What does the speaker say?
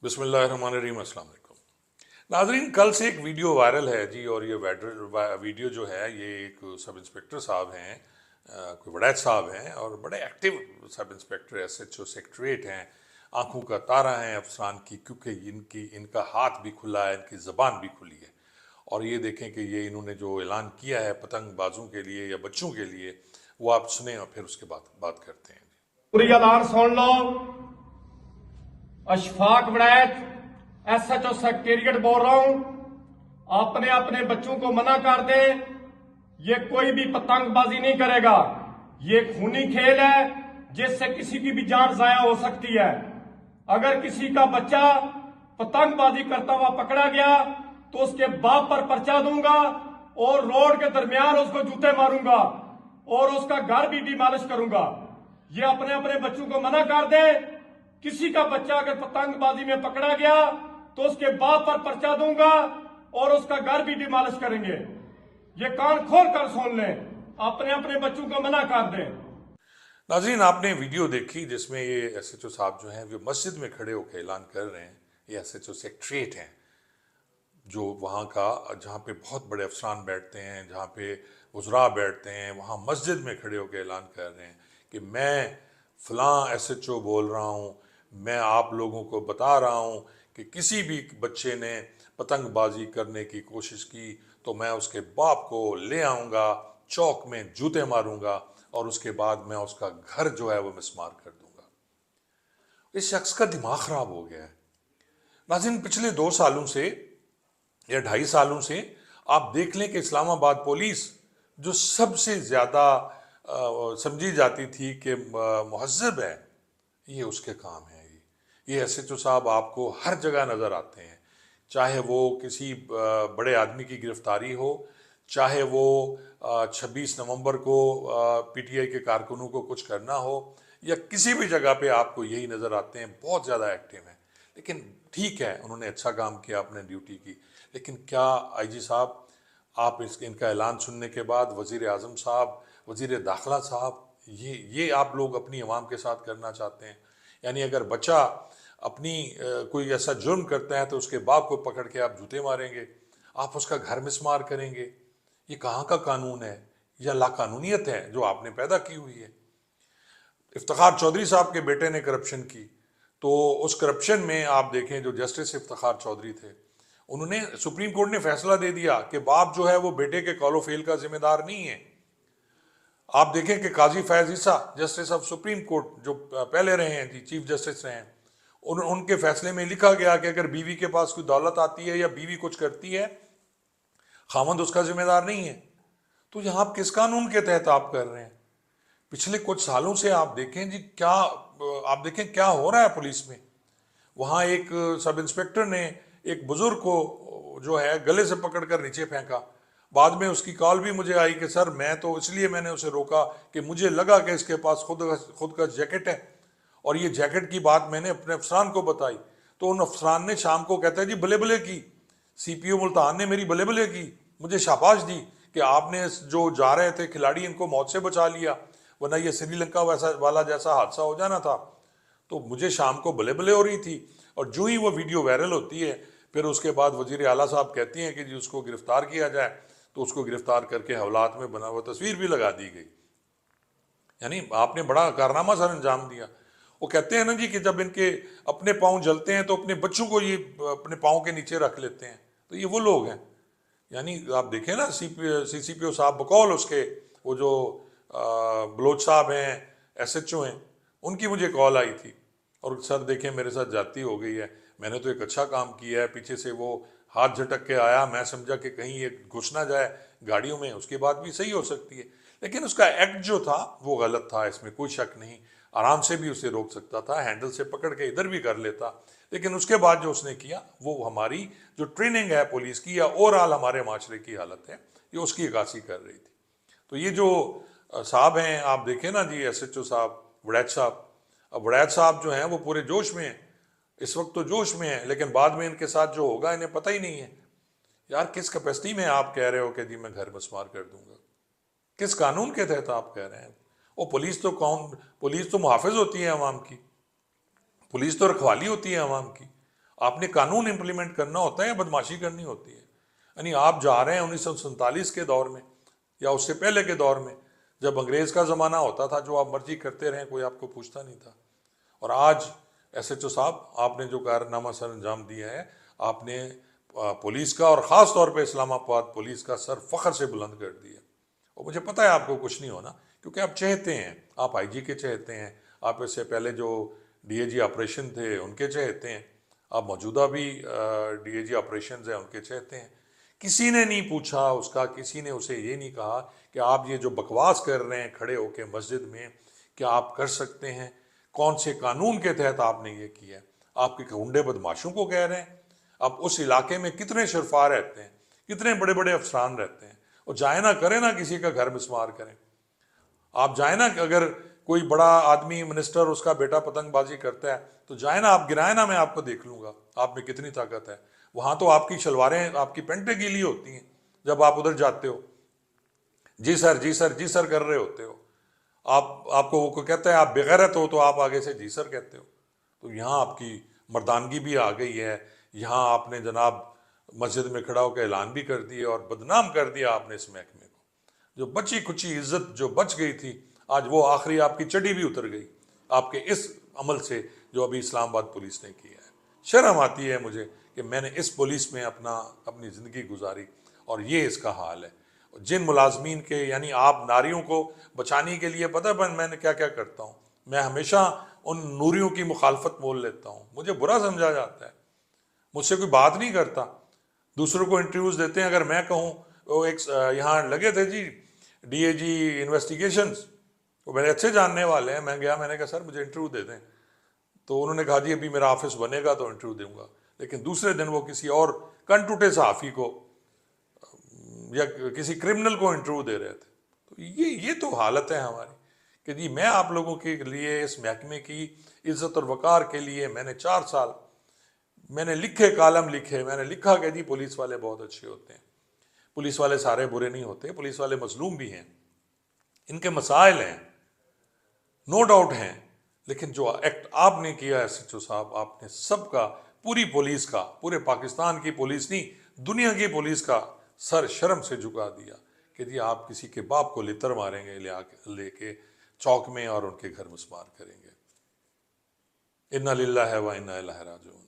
बिस्मिल्लाहिर्रहमानिर्रहीम। अस्सलाम वालेकुम नाजरीन, कल से एक वीडियो वायरल है जी, और ये वीडियो जो है ये एक सब इंस्पेक्टर साहब हैं, कोई वड़ैच साहब हैं और बड़े active sub inspector SHO secretariat हैं, आंखों का तारा हैं अफसरान की, क्योंकि इनका हाथ भी खुला है, इनकी ज़बान भी खुली है। और ये देखें कि ये इन्होंने जो ऐलान किया है पतंगबाजों के लिए या बच्चों के लिए, वो आप सुने और फिर उसके बाद बात करते हैं। पूरी ऐलान सुन लो। अशफाक वड़ैच SHO सेक्रेटेरिएट बोल रहा हूं, अपने अपने बच्चों को मना कर दे, ये कोई भी पतंगबाजी नहीं करेगा। ये खूनी खेल है जिससे किसी की भी जान जाया हो सकती है। अगर किसी का बच्चा पतंगबाजी करता हुआ पकड़ा गया तो उसके बाप पर पर्चा दूंगा और रोड के दरमियान उसको जूते मारूंगा और उसका घर भी डिमॉलिश करूंगा। ये अपने अपने बच्चों को मना कर दे। किसी का बच्चा अगर पतंगबाजी में पकड़ा गया तो उसके बाप पर पर्चा दूंगा और उसका घर भी डिमॉलिश करेंगे। ये कान खोल कर सुन लें, अपने अपने बच्चों को मना कर दें। नाज़रीन, आपने वीडियो देखी जिसमें ये SHO साहब जो हैं वो मस्जिद में खड़े होकर ऐलान कर रहे हैं। ये SHO सेक्रेटरीट हैं जो वहाँ का, जहाँ पे बहुत बड़े अफसरान बैठते हैं, जहाँ पे वज़रा बैठते हैं, वहाँ मस्जिद में खड़े होकर ऐलान कर रहे हैं कि मैं फ़लाँ SHO बोल रहा हूँ, मैं आप लोगों को बता रहा हूँ कि किसी भी बच्चे ने पतंगबाजी करने की कोशिश की तो मैं उसके बाप को ले आऊँगा, चौक में जूते मारूंगा और उसके बाद मैं उसका घर जो है वो मिसमार कर दूंगा। इस शख्स का दिमाग खराब हो गया है। नाज़रीन, पिछले 2 सालों से या 2.5 सालों से आप देख लें कि इस्लामाबाद पुलिस जो सबसे ज़्यादा समझी जाती थी कि मुहज़्ज़ब है, ये उसके काम है। ये SHO साहब आपको हर जगह नज़र आते हैं, चाहे वो किसी बड़े आदमी की गिरफ्तारी हो, चाहे वो 26 नवंबर को PTI के कारकुनों को कुछ करना हो, या किसी भी जगह पे आपको यही नज़र आते हैं, बहुत ज़्यादा एक्टिव हैं। लेकिन ठीक है, उन्होंने अच्छा काम किया, अपने ड्यूटी की। लेकिन क्या IG साहब, आप इनका ऐलान सुनने के बाद वज़ीर आज़म साहब, वज़ीर दाखिला साहब, ये आप लोग अपनी अवाम के साथ करना चाहते हैं? यानी अगर बच्चा अपनी कोई ऐसा जुर्म करता है तो उसके बाप को पकड़ के आप जूते मारेंगे, आप उसका घर मिसमार करेंगे? ये कहाँ का कानून है या लाकानूनियत है जो आपने पैदा की हुई है? इफ्तिखार चौधरी साहब के बेटे ने करप्शन की, तो उस करप्शन में आप देखें जो जस्टिस इफ्तिखार चौधरी थे, उन्होंने, सुप्रीम कोर्ट ने फैसला दे दिया कि बाप जो है वो बेटे के कौलो फेल का जिम्मेदार नहीं है। आप देखें कि काजी फैज ईसा, जस्टिस ऑफ सुप्रीम कोर्ट, जो पहले रहे हैं जी, चीफ जस्टिस रहे हैं, उनके फैसले में लिखा गया कि अगर बीवी के पास कोई दौलत आती है या बीवी कुछ करती है, खामद उसका जिम्मेदार नहीं है। तो यहाँ आप किस कानून के तहत आप कर रहे हैं? पिछले कुछ सालों से आप देखें जी, आप देखें क्या हो रहा है पुलिस में। वहाँ एक सब इंस्पेक्टर ने एक बुजुर्ग को जो है गले से पकड़कर नीचे फेंका। बाद में उसकी कॉल भी मुझे आई कि सर मैं तो इसलिए मैंने उसे रोका कि मुझे लगा कि इसके पास खुद का जैकेट है, और ये जैकेट की बात मैंने अपने अफसरान को बताई तो उन अफसरान ने शाम को, कहता है जी, बले बले की। CPO मुल्तान ने मेरी बले बले की, मुझे शाबाश दी कि आपने जो जा रहे थे खिलाड़ी, इनको मौत से बचा लिया, वरना ये श्रीलंका वाला जैसा हादसा हो जाना था। तो मुझे शाम को बले बले हो रही थी। और जो ही वो वीडियो वायरल होती है, फिर उसके बाद वजीर आला साहब कहती हैं कि जी उसको गिरफ्तार किया जाए, तो उसको गिरफ्तार करके हवालात में बना हुआ तस्वीर भी लगा दी गई। यानी आपने बड़ा कारनामा सर अंजाम दिया। वो कहते हैं ना जी कि जब इनके अपने पाँव जलते हैं तो अपने बच्चों को ये अपने पाँव के नीचे रख लेते हैं। तो ये वो लोग हैं। यानी आप देखें ना, CCPO साहब बकौल उसके, वो जो बलोच साहब हैं, SHO हैं, उनकी मुझे कॉल आई थी और सर देखें मेरे साथ जाती हो गई है, मैंने तो एक अच्छा काम किया है। पीछे से वो हाथ झटक के आया, मैं समझा कि कहीं ये घुस ना जाए गाड़ियों में, उसके बाद भी सही हो सकती है। लेकिन उसका एक्ट जो था वो गलत था, इसमें कोई शक नहीं। आराम से भी उसे रोक सकता था, हैंडल से पकड़ के इधर भी कर लेता। लेकिन उसके बाद जो उसने किया, वो हमारी जो ट्रेनिंग है पुलिस की या ओवरऑल हमारे माशरे की हालत है, ये उसकी अक्कासी कर रही थी। तो ये जो साहब हैं, आप देखें ना जी, SHO साहब, वड़ैच साहब, अब वड़ैच साहब जो हैं वो पूरे जोश में हैं, इस वक्त तो जोश में हैं, लेकिन बाद में इनके साथ जो होगा इन्हें पता ही नहीं है। यार, किस कैपेसिटी में आप कह रहे हो कि जी मैं घर मिसमार कर दूंगा? किस कानून के तहत आप कह रहे हैं? वो पुलिस तो मुहाफिज होती है अवाम की, पुलिस तो रखवाली होती है अवाम की। آپ نے قانون امپلیمنٹ کرنا ہوتا ہے یا بدماشی کرنی ہوتی ہے؟ یعنی آپ جا رہے ہیں 1947 کے دور میں یا اس سے پہلے کے دور میں، جب انگریز کا زمانہ ہوتا تھا، جو آپ مرضی کرتے رہیں، کوئی آپ کو پوچھتا نہیں تھا. اور آج ایس ایچ او صاحب، آپ نے جو کارنامہ سر انجام دیا ہے، آپ نے پولیس کا اور خاص طور پہ اسلام آباد پولیس کا سر فخر سے بلند کر دیا. اور مجھے پتہ ہے آپ کو کچھ نہیں ہونا، کیونکہ آپ چہتے ہیں، آپ آئی جی کے چہتے ہیں، آپ اس سے پہلے جو ڈی اے جی آپریشن تھے ان کے چہتے ہیں، آپ موجودہ بھی ڈی اے جی آپریشنز ہیں ان کے چہتے ہیں. کسی نے نہیں پوچھا اس کا، کسی نے اسے یہ نہیں کہا کہ آپ یہ جو بکواس کر رہے ہیں کھڑے ہو کے مسجد میں، کیا آپ کر سکتے ہیں؟ کون سے قانون کے تحت آپ نے یہ کیا؟ آپ کے گنڈے بدماشوں کو کہہ رہے ہیں. اب اس علاقے میں کتنے شرفا رہتے ہیں، کتنے بڑے بڑے افسران رہتے ہیں، اور جائیں نہ کریں نا کسی کا گھر مسمار کریں. آپ جائیں نا، اگر کوئی بڑا آدمی منسٹر اس کا بیٹا پتنگ بازی کرتا ہے تو جائیں نا، آپ گرائیں نا، میں آپ کو دیکھ لوں گا آپ میں کتنی طاقت ہے. وہاں تو آپ کی شلواریں، آپ کی پینٹیں گیلی ہوتی ہیں جب آپ ادھر جاتے ہو. جی سر جی سر جی سر کر رہے ہوتے ہو. آپ کو وہ کہتا ہے آپ بغیرت ہو تو آپ آگے سے جی سر کہتے ہو. تو یہاں آپ کی مردانگی بھی آ گئی ہے. یہاں آپ نے جناب مسجد میں کھڑا ہو کے اعلان بھی کر دیا اور بدنام کر دیا آپ نے اس محکمے کو. جو بچی کچی عزت جو بچ گئی تھی، آج وہ آخری آپ کی چڑی بھی اتر گئی آپ کے اس عمل سے جو ابھی اسلام آباد پولیس نے کیا ہے. شرم آتی ہے مجھے کہ میں نے اس پولیس میں اپنی زندگی گزاری اور یہ اس کا حال ہے. جن ملازمین کے، یعنی آپ ناریوں کو بچانے کے لیے، پتہ ہے میں نے کیا کیا کرتا ہوں؟ میں ہمیشہ ان نوریوں کی مخالفت مول لیتا ہوں. مجھے برا سمجھا جاتا ہے، مجھ سے کوئی بات نہیں کرتا. دوسروں کو انٹرویوز دیتے ہیں. اگر میں کہوں، وہ ایک یہاں لگے تھے G D A G investigations, وہ میرے اچھے جاننے والے ہیں. میں گیا، میں نے کہا سر مجھے انٹرویو دے دیں. تو انہوں نے کہا جی ابھی میرا آفس بنے گا تو انٹرویو دوں گا. لیکن دوسرے دن وہ کسی اور کنٹوٹے صحافی کو یا کسی کرمنل کو انٹرویو دے رہے تھے. تو یہ تو حالت ہے ہماری کہ جی میں آپ لوگوں کے لیے، اس محکمے کی عزت اور وقار کے لیے میں نے 4 سال میں نے لکھے، کالم لکھے، میں نے لکھا کہ جی پولیس والے بہت اچھے ہوتے ہیں، پولیس والے سارے برے نہیں ہوتے، پولیس والے مظلوم بھی ہیں، ان کے مسائل ہیں، نو ڈاؤٹ ہیں. لیکن جو ایکٹ آپ نے کیا ایس ایچ او صاحب، آپ نے سب کا، پوری پولیس کا، پورے پاکستان کی پولیس نہیں، دنیا کی پولیس کا سر شرم سے جھکا دیا کہ جی آپ کسی کے باپ کو لتر ماریں گے لے کے چوک میں اور ان کے گھر مسمار کریں گے. انا للہ و انا الیہ راجعون.